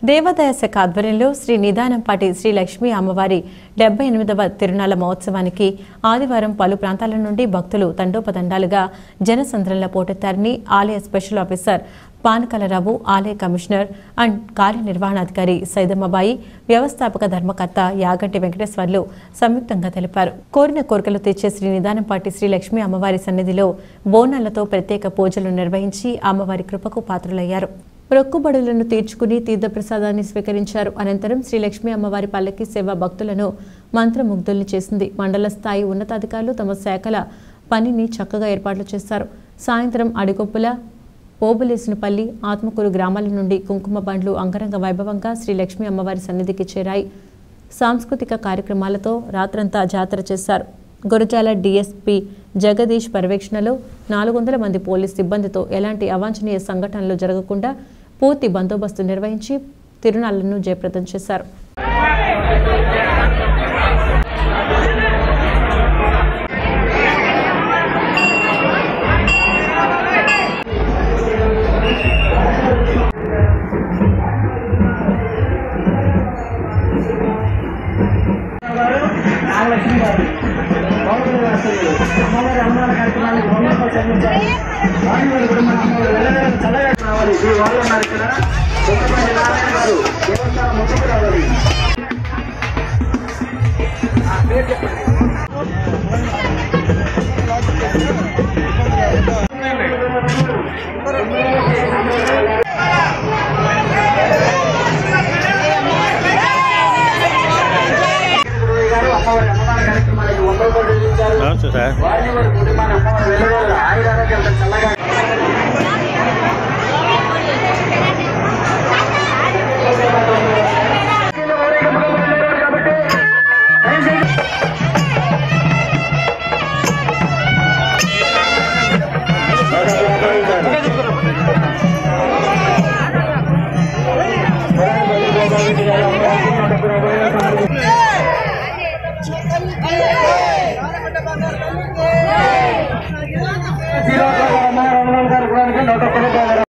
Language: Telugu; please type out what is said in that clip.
దేవాదాయ శాఖ ఆధ్వర్యంలో శ్రీ నిదానంపాటి శ్రీ లక్ష్మీ అమ్మవారి 78వ తిరునాళ్ల మహోత్సవానికి ఆదివారం పలు ప్రాంతాల నుండి భక్తులు తండోపతండాలుగా జనసంద్రంలో పోటెత్తారని ఆలయ స్పెషల్ ఆఫీసర్ పానకలరావు, ఆలయ కమిషనర్ అండ్ కార్యనిర్వహణాధికారి సైదమ్మబాయి, వ్యవస్థాపక ధర్మకర్త యాగంటి వెంకటేశ్వర్లు సంయుక్తంగా తెలిపారు. కోరిన కోరికలు తెచ్చే శ్రీ నిదానంపాటి శ్రీ లక్ష్మీ అమ్మవారి సన్నిధిలో బోనాలతో ప్రత్యేక పూజలు నిర్వహించి అమ్మవారి కృపకు పాత్రులయ్యారు. మొక్కుబడులను తీర్చుకుని తీర్థప్రసాదాన్ని స్వీకరించారు. అనంతరం శ్రీ లక్ష్మీ అమ్మవారి పల్లకి సేవ భక్తులను మంత్రముగ్ధుల్ని చేసింది. మండల స్థాయి ఉన్నతాధికారులు తమ శాఖల పనిని చక్కగా ఏర్పాట్లు చేశారు. సాయంత్రం అడిగొప్పుల, ఓబులేసినపల్లి, ఆత్మకూరు గ్రామాల నుండి కుంకుమ బండ్లు అంగరంగ వైభవంగా శ్రీ లక్ష్మీ అమ్మవారి సన్నిధికి చేరాయి. సాంస్కృతిక కార్యక్రమాలతో రాత్రంతా జాతర చేశారు. గురజాల డీఎస్పీ జగదీష్ పర్యవేక్షణలో 400 మంది పోలీస్ సిబ్బందితో ఎలాంటి అవాంఛనీయ సంఘటనలు జరగకుండా పూర్తి బందోబస్తు నిర్వహించి తిరునాళ్లను జయప్రదం చేశారు. Zero